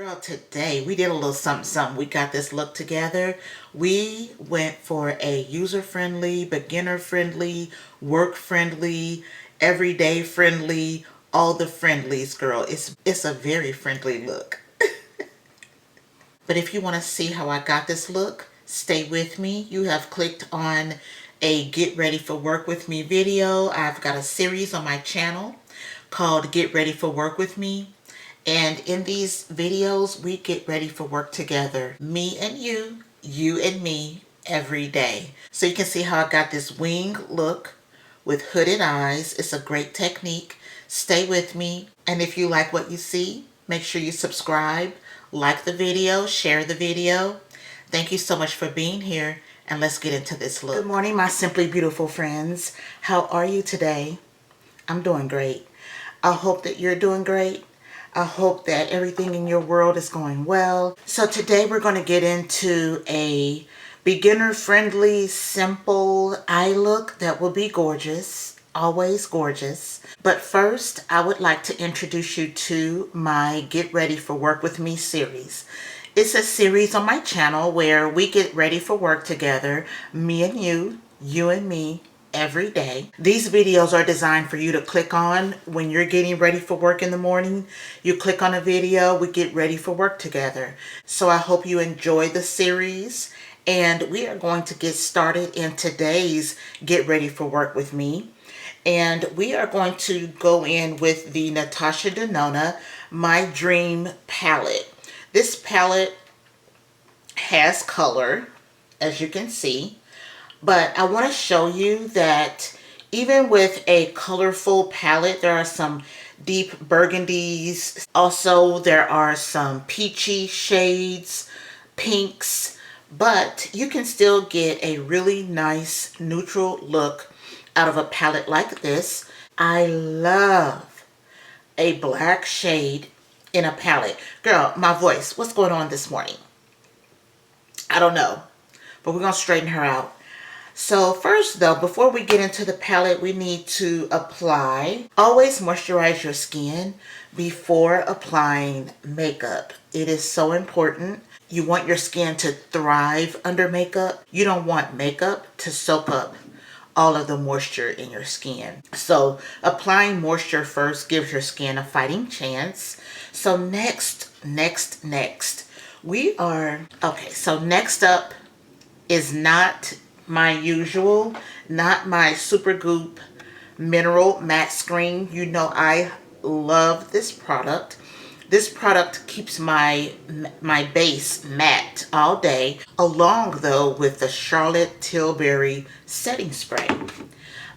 Girl, today we did a little something something. We got this look together. We went for a user-friendly, beginner-friendly, work-friendly, everyday-friendly, all the friendlies, girl. It's a very friendly look. But if you want to see how I got this look, stay with me. You have clicked on a Get Ready for Work With Me video. I've got a series on my channel called Get Ready for Work With Me. And in these videos, we get ready for work together. Me and you and me, every day. So you can see how I got this wing look with hooded eyes. It's a great technique. Stay with me. And if you like what you see, make sure you subscribe, like the video, share the video. Thank you so much for being here. And let's get into this look. Good morning, my simply beautiful friends. How are you today? I'm doing great. I hope that you're doing great. I hope that everything in your world is going well. So today we're going to get into a beginner-friendly, simple eye look that will be gorgeous, always gorgeous. But first, I would like to introduce you to my Get Ready for Work With Me series. It's a series on my channel where we get ready for work together, me and you and me, every day. These videos are designed for you to click on when you're getting ready for work in the morning. You click on a video, we get ready for work together. So I hope you enjoy the series, and we are going to get started in today's Get Ready for Work With Me. And we are going to go in with the NATASHA DENONA My Dream palette. This palette has color, as you can see. But I want to show you that even with a colorful palette, there are some deep burgundies. Also, there are some peachy shades, pinks, but you can still get a really nice neutral look out of a palette like this. I love a black shade in a palette. Girl, my voice, what's going on this morning? I don't know, but we're going to straighten her out. So first though, before we get into the palette, we need to apply. Always moisturize your skin before applying makeup. It is so important. You want your skin to thrive under makeup. You don't want makeup to soak up all of the moisture in your skin. So applying moisture first gives your skin a fighting chance. So next, we are, okay, so next up is not my usual, not my Supergoop Mineral Matte Screen. You know I love this product. This product keeps my base matte all day, along though with the Charlotte Tilbury setting spray.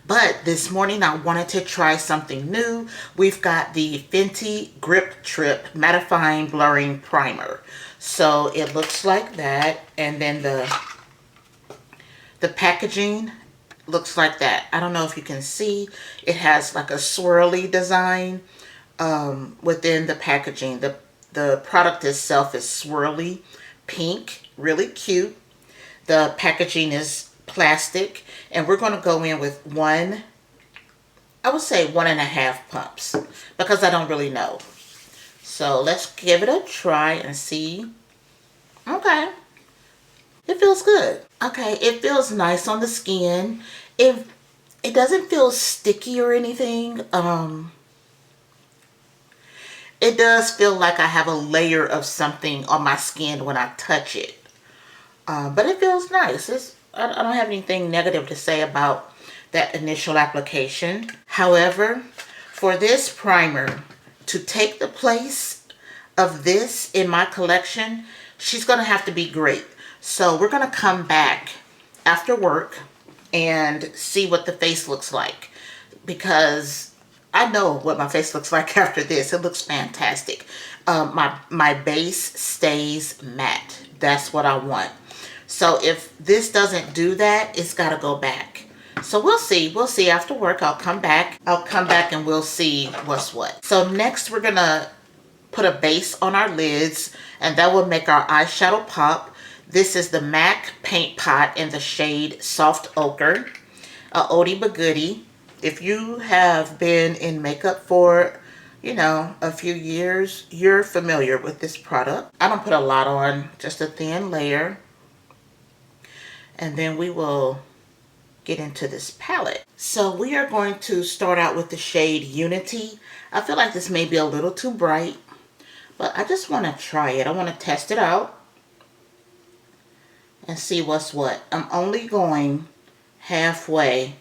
But this morning I wanted to try something new. We've got the Fenty Grip Trip Mattifying Blurring Primer. So it looks like that, and then the packaging looks like that. I don't know if you can see. It has like a swirly design within the packaging. The product itself is swirly pink, really cute. The packaging is plastic, and we're going to go in with one, I would say 1.5 pumps, because I don't really know. So let's give it a try and see. Okay. It feels good. Okay, it feels nice on the skin. It doesn't feel sticky or anything. It does feel like I have a layer of something on my skin when I touch it. But it feels nice. I don't have anything negative to say about that initial application. However, for this primer to take the place of this in my collection, she's going to have to be great. So we're going to come back after work and see what the face looks like, because I know what my face looks like after this. It looks fantastic. My base stays matte. That's what I want. So if this doesn't do that, it's got to go back. So we'll see. We'll see after work. I'll come back and we'll see what's what. So next we're going to put a base on our lids, and that will make our eyeshadow pop. This is the MAC Paint Pot in the shade Soft Ochre, a oldie but goodie. If you have been in makeup for you know, a few years, you're familiar with this product. I don't put a lot on, just a thin layer. And then we will get into this palette. So we are going to start out with the shade Unity. I feel like this may be a little too bright, but I just want to try it. I want to test it out and see what's what. I'm only going halfway.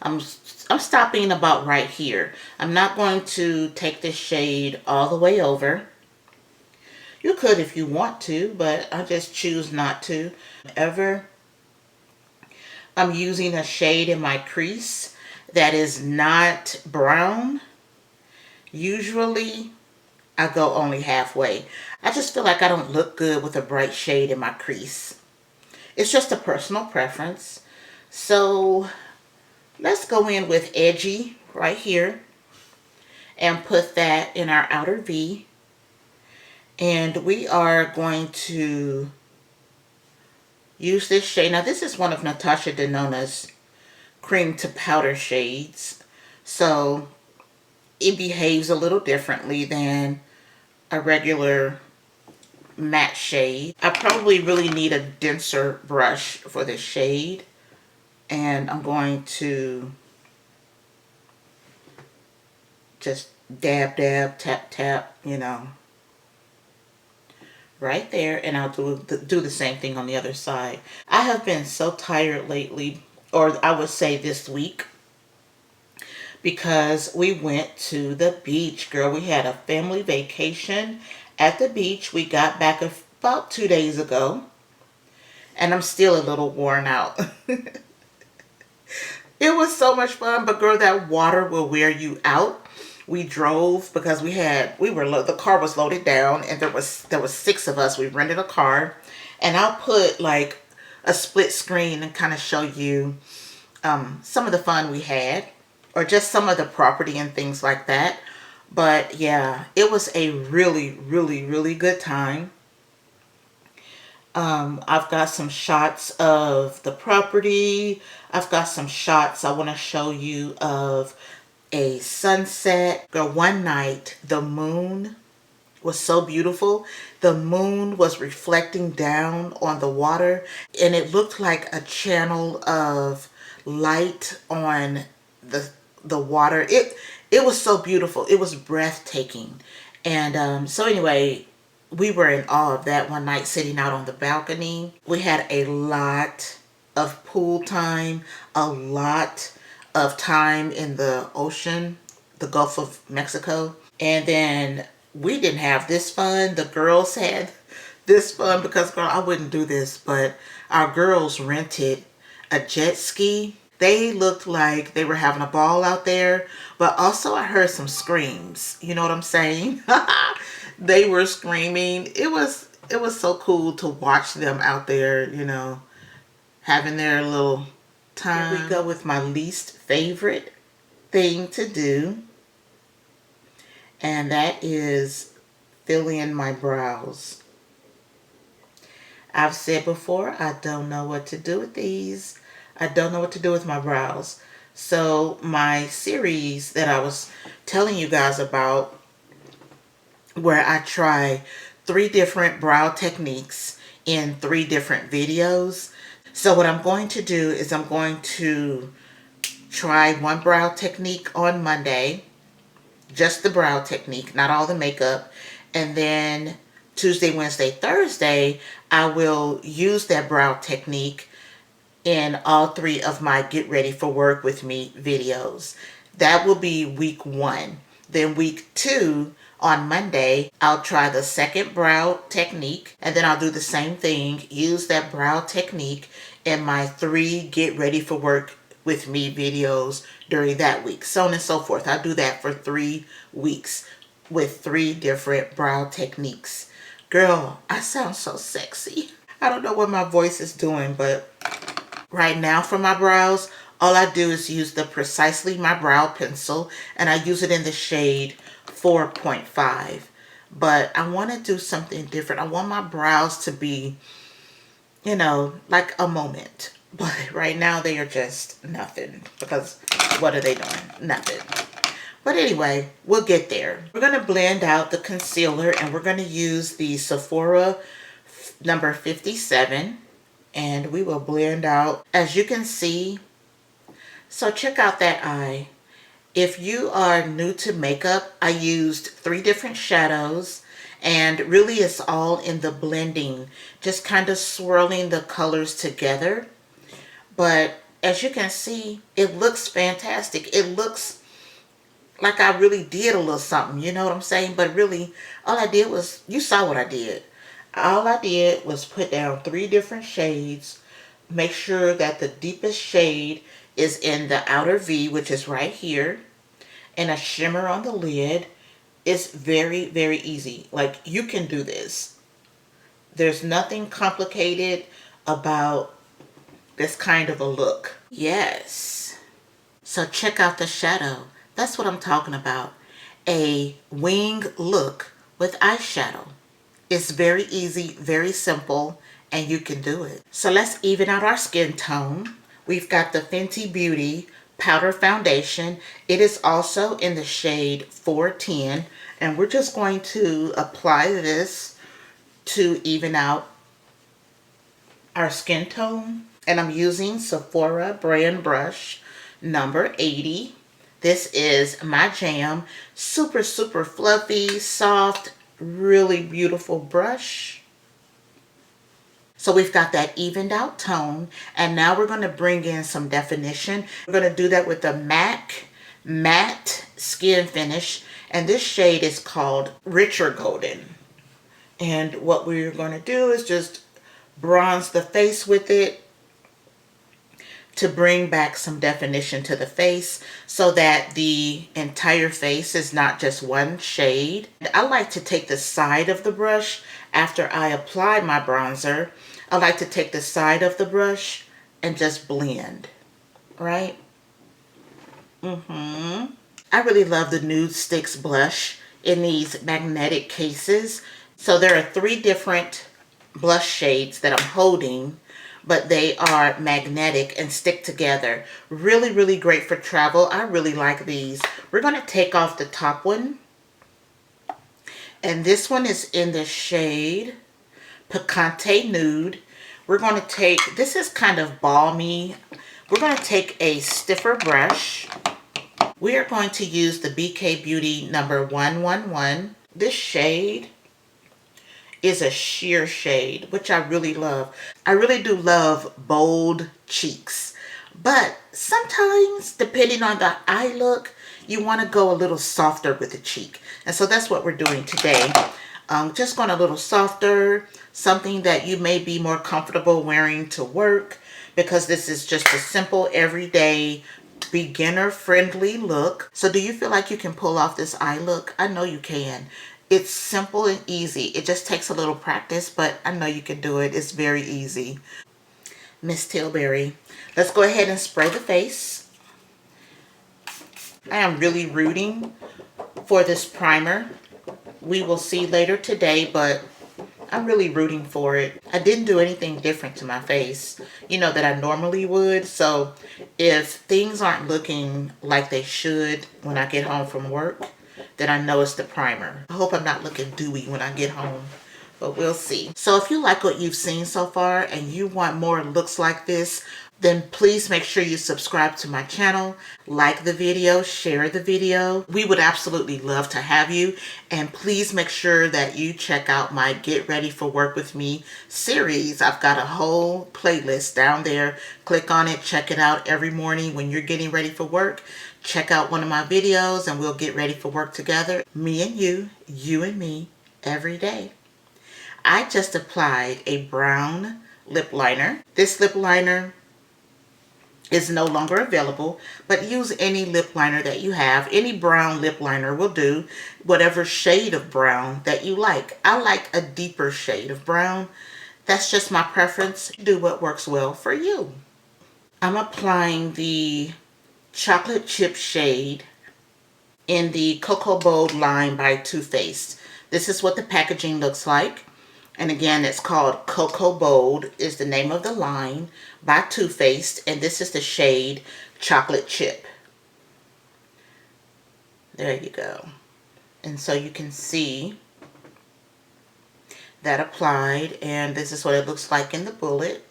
I'm stopping about right here. I'm not going to take this shade all the way over. You could if you want to, but I just choose not to. Whenever I'm using a shade in my crease that is not brown, usually I go only halfway. I just feel like I don't look good with a bright shade in my crease. It's just a personal preference. So let's go in with Edgy right here and put that in our outer V. And we are going to use this shade. Now this is one of NATASHA DENONA's cream to powder shades. So it behaves a little differently than a regular matte shade. I probably really need a denser brush for this shade. And I'm going to just dab, dab, tap, tap, you know, right there. And I'll do the same thing on the other side. I have been so tired lately, or I would say this week, because we went to the beach, girl. We had a family vacation at the beach. We got back about 2 days ago, and I'm still a little worn out. It was so much fun, but girl, that water will wear you out. We drove because the car was loaded down, and there was 6 of us. We rented a car, and I'll put like a split screen and kind of show you some of the fun we had, or just some of the property and things like that. But yeah, it was a really, really, really good time. I've got some shots of the property. I've got some shots I want to show you of a sunset. Girl, one night the moon was so beautiful. The moon was reflecting down on the water, and it looked like a channel of light on the water. It was so beautiful. It was breathtaking. And so anyway, we were in awe of that one night, sitting out on the balcony. We had a lot of pool time, a lot of time in the ocean, the Gulf of Mexico. And then we didn't have this fun. The girls had this fun because, girl, I wouldn't do this, but our girls rented a jet ski. They looked like they were having a ball out there, but also I heard some screams. You know what I'm saying? They were screaming. It was so cool to watch them out there, you know, having their little time. Here we go with my least favorite thing to do, and that is fill in my brows. I've said before, I don't know what to do with these. I don't know what to do with my brows. So my series that I was telling you guys about, where I try 3 different brow techniques in 3 different videos. So what I'm going to do is I'm going to try one brow technique on Monday, just the brow technique, not all the makeup. And then Tuesday, Wednesday, Thursday, I will use that brow technique in all 3 of my Get Ready for Work With Me videos. That will be week 1. Then week 2, on Monday, I'll try the second brow technique, and then I'll do the same thing, use that brow technique in my 3 Get Ready for Work With Me videos during that week, so on and so forth. I'll do that for 3 weeks with 3 different brow techniques. Girl, I sound so sexy. I don't know what my voice is doing, but right now for my brows, all I do is use the Precisely My Brow pencil, and I use it in the shade 4.5. But I want to do something different. I want my brows to be, you know, like a moment. But right now they are just nothing, because what are they doing? Nothing. But anyway, we'll get there. We're going to blend out the concealer, and we're going to use the Sephora number 57, and we will blend out, as you can see. So check out that eye. If you are new to makeup, I used 3 different shadows, and really it's all in the blending, just kind of swirling the colors together. But as you can see, it looks fantastic. It looks like I really did a little something, you know what I'm saying? But really, all I did was, you saw what I did. All I did was put down 3 different shades, make sure that the deepest shade is in the outer V, which is right here, and a shimmer on the lid. It's very, very easy. Like, you can do this. There's nothing complicated about this kind of a look. Yes. So check out the shadow. That's what I'm talking about. A wing look with eyeshadow. It's very easy, very simple, and you can do it. So let's even out our skin tone. We've got the Fenty Beauty Powder Foundation. It is also in the shade 410, and we're just going to apply this to even out our skin tone. And I'm using Sephora brand brush number 80. This is my jam. Super, super fluffy, soft, really beautiful brush. So we've got that evened out tone, and now we're going to bring in some definition. We're going to do that with the matte skin finish, and this shade is called Richer Golden. And what we're going to do is just bronze the face with it to bring back some definition to the face so that the entire face is not just one shade. I like to take the side of the brush after I apply my bronzer. I like to take the side of the brush and just blend, right? I really love the NUDESTIX blush in these magnetic cases. So there are 3 different blush shades that I'm holding, but they are magnetic and stick together. Really, really great for travel. I really like these. We're going to take off the top one. And this one is in the shade Picante Nude. We're going to take, this is kind of balmy. We're going to take a stiffer brush. We are going to use the BK Beauty number 111. This shade is a sheer shade, which I really love. I really do love bold cheeks, but sometimes depending on the eye look, you want to go a little softer with the cheek, and so that's what we're doing today. Just going a little softer, something that you may be more comfortable wearing to work, because this is just a simple everyday beginner friendly look. So do you feel like you can pull off this eye look? I know you can. It's simple and easy. It just takes a little practice, but I know you can do it. It's very easy. Miss Tilbury. Let's go ahead and spray the face. I am really rooting for this primer. We will see later today, but I'm really rooting for it. I didn't do anything different to my face, you know, that I normally would. So if things aren't looking like they should when I get home from work, then I know it's the primer. I hope I'm not looking dewy when I get home, but we'll see. So if you like what you've seen so far and you want more looks like this, then please make sure you subscribe to my channel, like the video, share the video. We would absolutely love to have you. And please make sure that you check out my Get Ready for Work With Me series. I've got a whole playlist down there. Click on it, check it out every morning when you're getting ready for work. Check out one of my videos and we'll get ready for work together. Me and you and me, every day. I just applied a brown lip liner. This lip liner is no longer available, but use any lip liner that you have. Any brown lip liner will do, whatever shade of brown that you like. I like a deeper shade of brown. That's just my preference. Do what works well for you. I'm applying the chocolate chip shade in the Cocoa Bold line by Too Faced. This is what the packaging looks like. And again, it's called Cocoa Bold is the name of the line by Too Faced. And this is the shade Chocolate Chip. There you go. And so you can see that applied, and this is what it looks like in the bullet.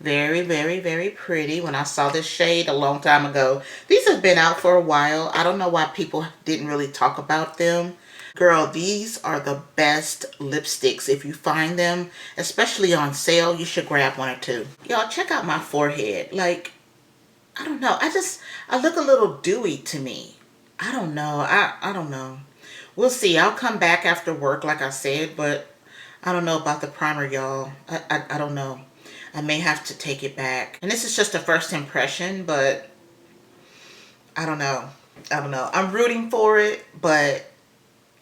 Very, very, very pretty. When I saw this shade a long time ago, these have been out for a while. I don't know why people didn't really talk about them. Girl, these are the best lipsticks. If you find them, especially on sale, you should grab one or two. Y'all, check out my forehead. Like, I don't know. I look a little dewy to me. I don't know. I don't know. We'll see. I'll come back after work, like I said, but I don't know about the primer, y'all. I don't know. I may have to take it back. And this is just a first impression, but I don't know. I don't know. I'm rooting for it, but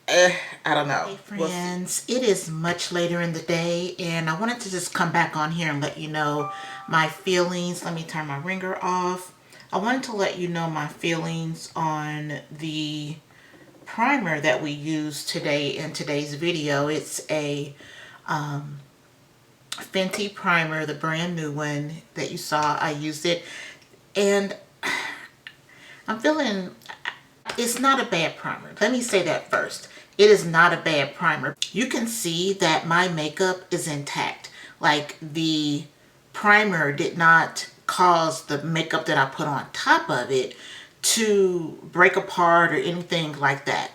I don't know. Hey friends, it is much later in the day, and I wanted to just come back on here and let you know my feelings. Let me turn my ringer off. I wanted to let you know my feelings on the primer that we used today in today's video. It's a Fenty primer, the brand new one that you saw. I used it, and I'm feeling it's not a bad primer. Let me say that first. It is not a bad primer. You can see that my makeup is intact. Like, the primer did not cause the makeup that I put on top of it to break apart or anything like that.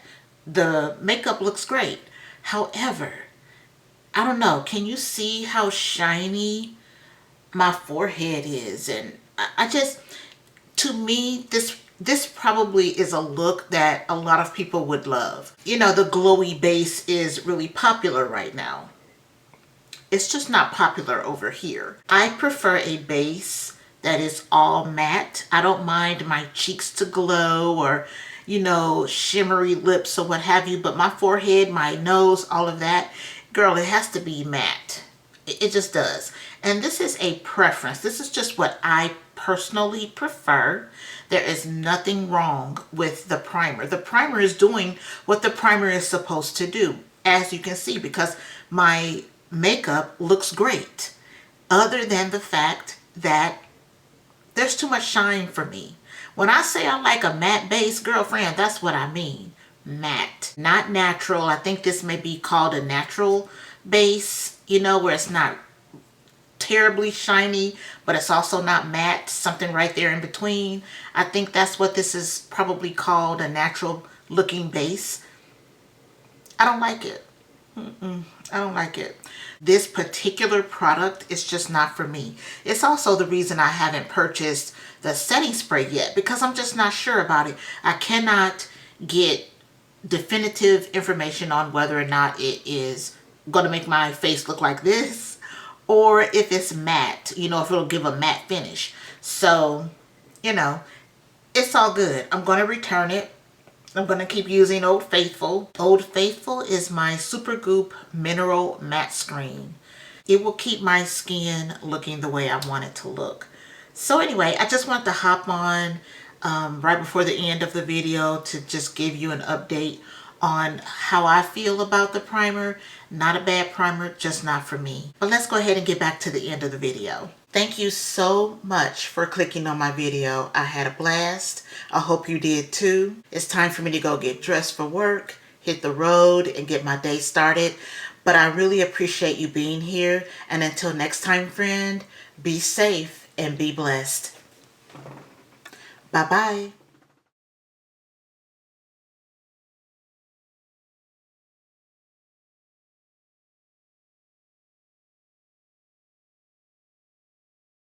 The makeup looks great. However, I don't know, can you see how shiny my forehead is? And I just, to me, this probably is a look that a lot of people would love. You know, the glowy base is really popular right now. It's just not popular over here. I prefer a base that is all matte. I don't mind my cheeks to glow or, you know, shimmery lips or what have you, but my forehead, my nose, all of that, girl, it has to be matte. It just does. And this is a preference. This is just what I personally prefer. There is nothing wrong with the primer. The primer is doing what the primer is supposed to do, as you can see, because my makeup looks great, other than the fact that there's too much shine for me. When I say I like a matte base, girlfriend, that's what I mean. Matte, not natural. I think this may be called a natural base, you know, where it's not terribly shiny, but it's also not matte, something right there in between. I think that's what this is probably called, a natural looking base. I don't like it. I don't like it. This particular product is just not for me. It's also the reason I haven't purchased the setting spray yet, because I'm just not sure about it. I cannot get definitive information on whether or not it is going to make my face look like this, or if it's matte, you know, if it'll give a matte finish. So, you know, it's all good. I'm going to return it. I'm going to keep using Old Faithful. Old Faithful is my Supergoop Mineral Matte Screen. It will keep my skin looking the way I want it to look. So anyway, I just want to hop on right before the end of the video to just give you an update on how I feel about the primer. Not a bad primer, just not for me. But let's go ahead and get back to the end of the video. Thank you so much for clicking on my video. I had a blast. I hope you did too. It's time for me to go get dressed for work, hit the road, and get my day started. But I really appreciate you being here. And until next time, friend, be safe and be blessed. Bye-bye.